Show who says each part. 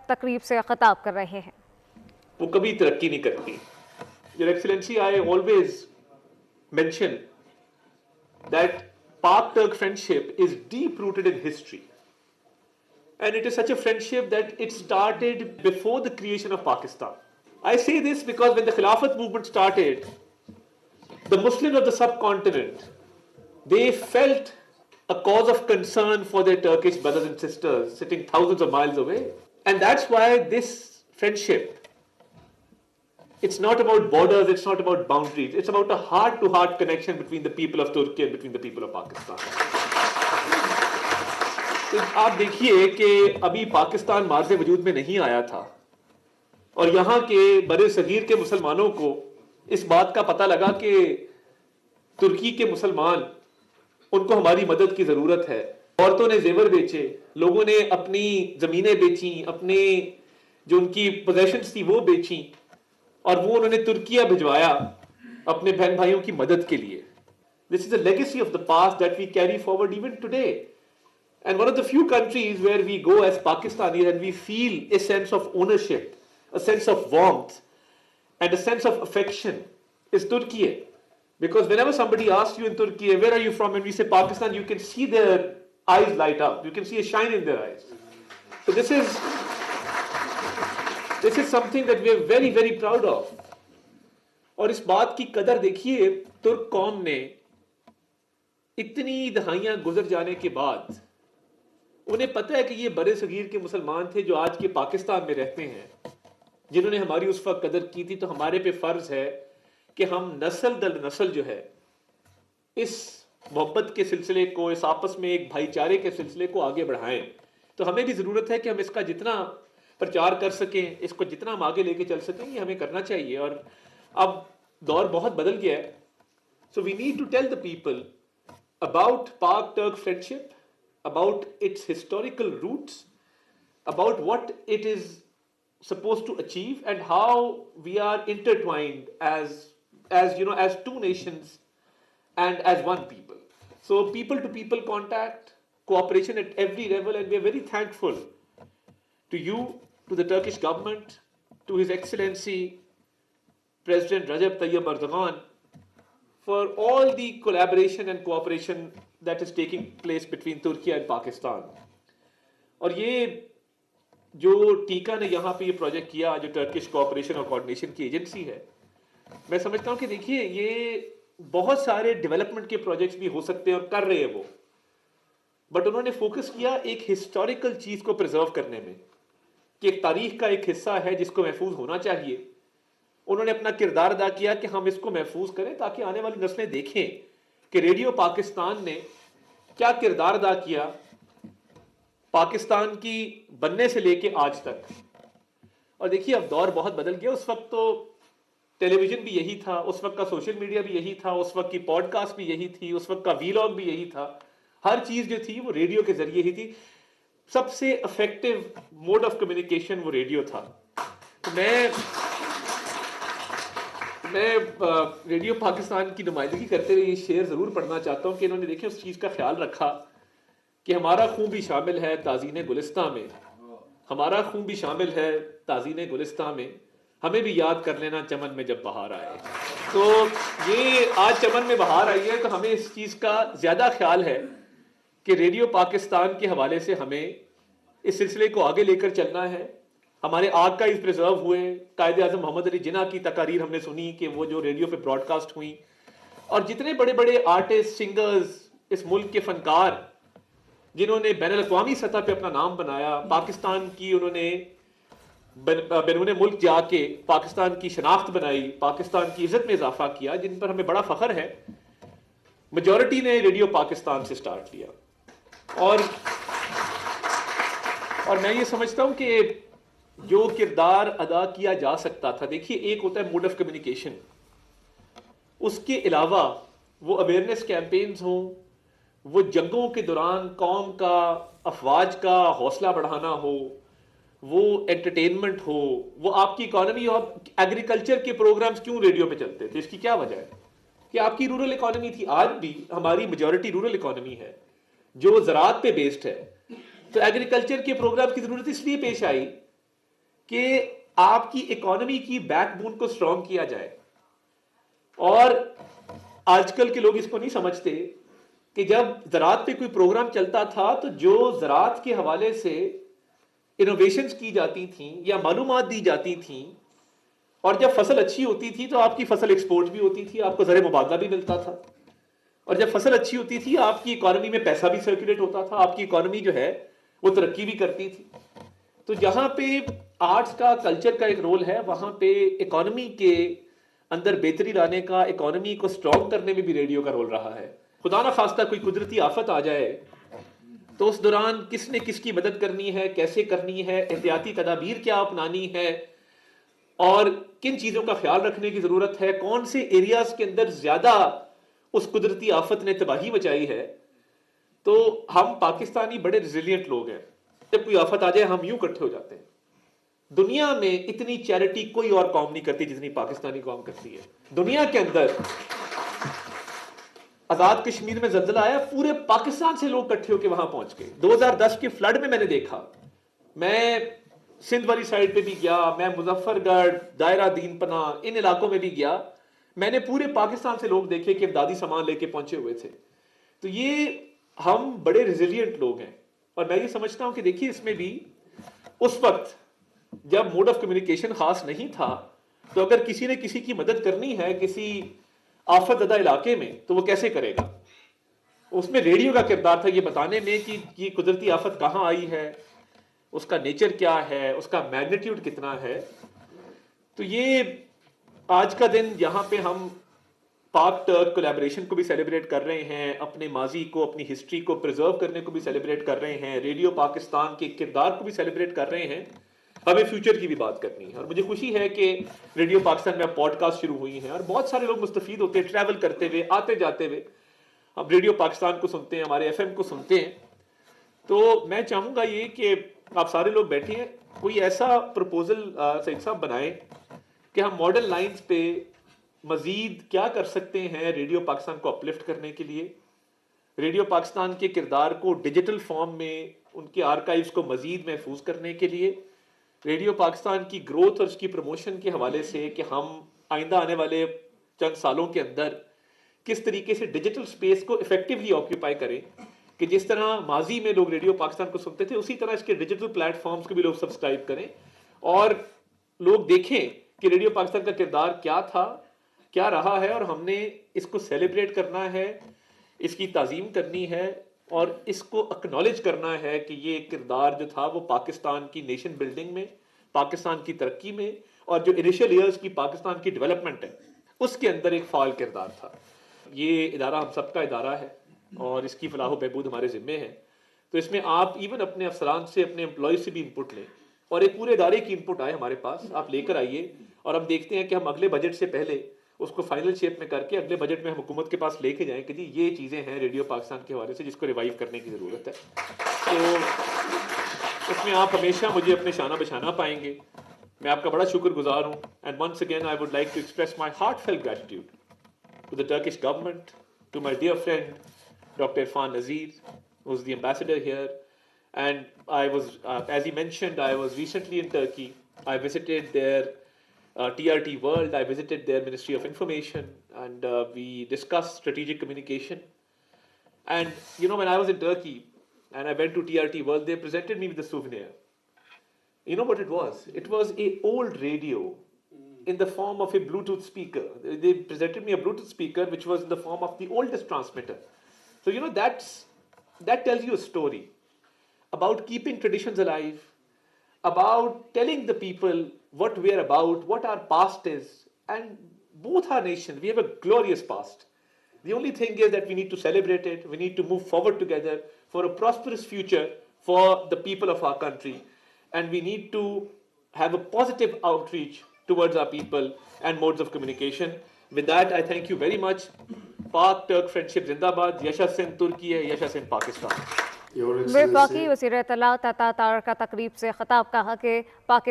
Speaker 1: تقریب سے خطاب کر رہے ہیں.
Speaker 2: وہ کبھی ترقی نہیں کرتی. Your Excellency, I always mention that Pak-Turk friendship is deep-rooted in history. And it is such a friendship that it started before the creation of Pakistan. I say this because when the Khilafat movement started, the Muslims of the subcontinent, they felt a cause of concern for their Turkish brothers and sisters sitting thousands of miles away. And that's why this friendship, it's not about borders, it's not about boundaries, it's about a heart-to-heart connection between the people of Turkey and between the people of Pakistan. آپ دیکھیے کہ ابھی Pakistan Mars وجود میں نہیں آیا تھا اور یہاں کے بر صغیر کے مسلمانوں کو اس بات کا پتہ لگا کہ ترکی کے مسلمان ان کو ہماری مدد کی ضرورت ہے. عورتوں نے زیور بیچے, لوگوں نے اپنی زمینیں بیچیں, اپنے جو ان کی پوزیشنز تھی وہ بیچیں, اور وہ انہوں نے ترکیہ بھجوایا اپنے بہن بھائیوں کی مدد کے لیے. This is a legacy of the past that we carry forward even today. And one of the few countries where we go as Pakistanis and we feel a sense of ownership, a sense of warmth, and a sense of affection is Turkey. Because whenever somebody asks you in Turkey, where are you from? And we say Pakistan, you can see their eyes light up. You can see a shine in their eyes. So this is something that we are very, very proud of. اور اس بات کی قدر دیکھیے, ترک قوم نے اتنی دہائیاں گزر جانے کے بعد انہیں پتہ ہے کہ یہ بر صغیر کے مسلمان تھے جو آج کے پاکستان میں رہتے ہیں, جنہوں نے ہماری اس وقت قدر کی تھی. تو ہمارے پہ فرض ہے کہ ہم نسل در نسل جو ہے اس محبت کے سلسلے کو, اس آپس میں ایک بھائی چارے کے سلسلے کو آگے بڑھائیں. تو ہمیں بھی ضرورت ہے کہ ہم اس کا جتنا پرچار کر سکیں, اس کو جتنا ہم آگے لے کے چل سکیں, یہ ہمیں کرنا چاہیے. اور اب دور بہت بدل گیا ہے. So we need to tell the people about Pak-Turk friendship, about its historical roots, about what it is supposed to achieve, and how we are intertwined as you know, as two nations and as one people. So people to people contact, cooperation at every level, and we are very thankful to you, to the Turkish government, to His Excellency President Recep Tayyip Erdogan, for all the collaboration and cooperation that is taking place between Turkey and Pakistan. اور یہ جو ٹیکا نے یہاں پہ یہ project کیا, جو ٹرکش کوآپریشن اور کوآرڈینیشن کی ایجنسی ہے, میں سمجھتا ہوں کہ دیکھیے یہ بہت سارے ڈیولپمنٹ کے پروجیکٹس بھی ہو سکتے ہیں اور کر رہے ہیں وہ, بٹ انہوں نے فوکس کیا ایک ہسٹوریکل چیز کو پرزرو کرنے میں, کہ ایک تاریخ کا ایک حصہ ہے جس کو محفوظ ہونا چاہیے. انہوں نے اپنا کردار ادا کیا کہ ہم اس کو محفوظ کریں تاکہ آنے والی نسلیں دیکھیں کہ ریڈیو پاکستان نے کیا کردار ادا کیا پاکستان کی بننے سے لے کے آج تک. اور دیکھیے اب دور بہت بدل گیا. اس وقت تو ٹیلی ویژن بھی یہی تھا, اس وقت کا سوشل میڈیا بھی یہی تھا, اس وقت کی پوڈ کاسٹ بھی یہی تھی, اس وقت کا ویلاگ بھی یہی تھا. ہر چیز جو تھی وہ ریڈیو کے ذریعے ہی تھی. سب سے افیکٹو موڈ آف کمیونیکیشن وہ ریڈیو تھا. میں ریڈیو پاکستان کی نمائندگی کرتے ہوئے یہ شعر ضرور پڑھنا چاہتا ہوں کہ انہوں نے دیکھیں اس چیز کا خیال رکھا کہ ہمارا خون بھی شامل ہے تازین گلستاں میں, ہمارا خون بھی شامل ہے تازین گلستاں میں, ہمیں بھی یاد کر لینا چمن میں جب بہار آئے. تو یہ آج چمن میں بہار آئی ہے تو ہمیں اس چیز کا زیادہ خیال ہے کہ ریڈیو پاکستان کے حوالے سے ہمیں اس سلسلے کو آگے لے کر چلنا ہے. ہمارے آرکائیو پریزرو ہوئے, قائد اعظم محمد علی جناح کی تقاریر ہم نے سنی کہ وہ جو ریڈیو پہ براڈ کاسٹ ہوئیں, اور جتنے بڑے بڑے آرٹسٹ, سنگرز, اس ملک کے فنکار جنہوں نے بین الاقوامی سطح پہ اپنا نام بنایا, پاکستان کی انہوں نے بیرون ملک جا کے پاکستان کی شناخت بنائی, پاکستان کی عزت میں اضافہ کیا, جن پر ہمیں بڑا فخر ہے. میجورٹی نے ریڈیو پاکستان سے سٹارٹ لیا. اور میں یہ سمجھتا ہوں کہ جو کردار ادا کیا جا سکتا تھا, دیکھیے ایک ہوتا ہے موڈ آف کمیونیکیشن, اس کے علاوہ وہ اویئرنیس کیمپینز ہوں, وہ جنگوں کے دوران قوم کا, افواج کا حوصلہ بڑھانا ہو, وہ انٹرٹینمنٹ ہو, وہ آپ کی اکانومی ہو. ایگریکلچر کے پروگرامز کیوں ریڈیو پہ چلتے تھے, اس کی کیا وجہ ہے کہ آپ کی رورل اکانومی تھی. آج بھی ہماری میجورٹی رورل اکانومی ہے جو زراعت پہ بیسڈ ہے. تو ایگریکلچر کے پروگرام کی ضرورت اس لیے پیش آئی کہ آپ کی اکانومی کی بیک بون کو اسٹرانگ کیا جائے. اور آج کل کے لوگ اس کو نہیں سمجھتے کہ جب زراعت پہ کوئی پروگرام چلتا تھا تو جو زراعت کے حوالے سے انوویشنز کی جاتی تھیں یا معلومات دی جاتی تھیں، اور جب فصل اچھی ہوتی تھی تو آپ کی فصل ایکسپورٹ بھی ہوتی تھی، آپ کو زر مبادلہ بھی ملتا تھا، اور جب فصل اچھی ہوتی تھی آپ کی اکانومی میں پیسہ بھی سرکولیٹ ہوتا تھا، آپ کی اکانومی جو ہے وہ ترقی بھی کرتی تھی. تو جہاں پہ آرٹس کا کلچر کا ایک رول ہے، وہاں پہ اکانومی کے اندر بہتری لانے کا، اکانومی کو سٹرونگ کرنے میں بھی ریڈیو کا رول رہا ہے. خدا نہ خواستہ کوئی قدرتی آفت آ جائے تو اس دوران کس نے کس کی مدد کرنی ہے، کیسے کرنی ہے، احتیاطی تدابیر کیا اپنانی ہے، اور کن چیزوں کا خیال رکھنے کی ضرورت ہے، کون سے ایریاز کے اندر زیادہ اس قدرتی آفت نے تباہی مچائی ہے. تو ہم پاکستانی بڑے ریزیلینٹ لوگ ہیں. جب کوئی آفت آ جائے ہم یوں اکٹھے ہو جاتے ہیں. دنیا میں اتنی چیریٹی کوئی اور قوم نہیں کرتی جتنی پاکستانی قوم کرتی ہے. دنیا کے اندر آزاد کشمیر میں زلزلہ آیا، پورے پاکستان سے لوگ اکٹھے ہو کے وہاں پہنچ گئے. 2010 کے فلڈ میں نے دیکھا، میں سندھ والی سائڈ پہ بھی گیا، میں مظفر گڑھ، دائرہ دین پناہ، ان علاقوں میں بھی گیا. میں نے پورے پاکستان سے لوگ دیکھے کہ امدادی سامان لے کے پہنچے ہوئے تھے. تو یہ ہم بڑے ریزیلینٹ لوگ ہیں. اور میں یہ سمجھتا ہوں کہ دیکھیے اس میں بھی اس وقت جب موڈ آف کمیونیکیشن خاص نہیں تھا، تو اگر کسی نے کسی کی مدد کرنی ہے کسی آفت زدہ علاقے میں تو وہ کیسے کرے گا؟ اس میں ریڈیو کا کردار تھا یہ بتانے میں کہ یہ قدرتی آفت کہاں آئی ہے، اس کا نیچر کیا ہے، اس کا میگنیٹیوڈ کتنا ہے. تو یہ آج کا دن یہاں پہ ہم پاک ٹرک کولیبریشن کو بھی سیلیبریٹ کر رہے ہیں، اپنے ماضی کو، اپنی ہسٹری کو پریزرو کرنے کو بھی سیلیبریٹ کر رہے ہیں، ریڈیو پاکستان کے کردار کو بھی سیلیبریٹ کر رہے ہیں. ہمیں فیوچر کی بھی بات کرنی ہے، اور مجھے خوشی ہے کہ ریڈیو پاکستان میں اب پوڈ کاسٹ شروع ہوئی ہیں اور بہت سارے لوگ مستفید ہوتے ہیں، ٹریول کرتے ہوئے، آتے جاتے ہوئے ہم ریڈیو پاکستان کو سنتے ہیں، ہمارے ایف ایم کو سنتے ہیں. تو میں چاہوں گا یہ کہ آپ سارے لوگ بیٹھے ہیں، کوئی ایسا پروپوزل سعید صاحب بنائیں کہ ہم ماڈرن لائنز پہ مزید کیا کر سکتے ہیں ریڈیو پاکستان کو اپلفٹ کرنے کے لیے، ریڈیو پاکستان کے کردار کو ڈیجیٹل فارم میں ان کے آرکائیوز کو مزید محفوظ کرنے کے لیے، ریڈیو پاکستان کی گروتھ اور اس کی پروموشن کے حوالے سے کہ ہم آئندہ آنے والے چند سالوں کے اندر کس طریقے سے ڈیجیٹل سپیس کو افیکٹولی آکیوپائی کریں، کہ جس طرح ماضی میں لوگ ریڈیو پاکستان کو سنتے تھے اسی طرح اس کے ڈیجیٹل پلیٹ فارمز کو بھی لوگ سبسکرائب کریں اور لوگ دیکھیں کہ ریڈیو پاکستان کا کردار کیا تھا، کیا رہا ہے، اور ہم نے اس کو سیلیبریٹ کرنا ہے، اس کی تعظیم کرنی ہے، اور اس کو اکنالج کرنا ہے کہ یہ کردار جو تھا وہ پاکستان کی نیشن بلڈنگ میں، پاکستان کی ترقی میں، اور جو انیشل ایئرز کی پاکستان کی ڈیولپمنٹ ہے اس کے اندر ایک فعال کردار تھا. یہ ادارہ ہم سب کا ادارہ ہے اور اس کی فلاح و بہبود ہمارے ذمے ہے. تو اس میں آپ ایون اپنے افسران سے، اپنے امپلائیز سے بھی انپٹ لیں، اور ایک پورے ادارے کی انپٹ آئے ہمارے پاس، آپ لے کر آئیے، اور ہم دیکھتے ہیں کہ ہم اگلے بجٹ سے پہلے اس کو فائنل شیپ میں کر کے اگلے بجٹ میں ہم حکومت کے پاس لے کے جائیں کہ جی یہ چیزیں ہیں ریڈیو پاکستان کے حوالے سے جس کو ریوائیو کرنے کی ضرورت ہے. تو اس میں آپ ہمیشہ مجھے اپنے شانہ بشانہ پائیں گے. میں آپ کا بڑا شکر گزار ہوں. And once again I would like to express my heartfelt gratitude to the Turkish government, to my dear friend Dr. Irfan Nazir, who's the ambassador here. And I was, as he mentioned, I was recently in Turkey. I visited their TRT World. I visited their Ministry of Information, and we discussed strategic communication. And you know, when I was in Turkey and I went to TRT World, they presented me with a souvenir. You know what it was? It was a old radio in the form of a Bluetooth speaker. They presented me a Bluetooth speaker which was in the form of the oldest transmitter. So you know, that tells you a story about keeping traditions alive, about telling the people what we are about, what our past is. And both our nations, we have a glorious past. The only thing is that we need to celebrate it, we need to move forward together for a prosperous future for the people of our country, and we need to have a positive outreach towards our people and modes of communication. With that, I thank you very much. Pak Turk Friendship Zindabad. Yasha Sindh Turkey hai, Yasha Sindh Pakistan.
Speaker 1: وفاقی وزیر اطلاعات عطا تارکا تقریب سے خطاب کہا کہ پاکستان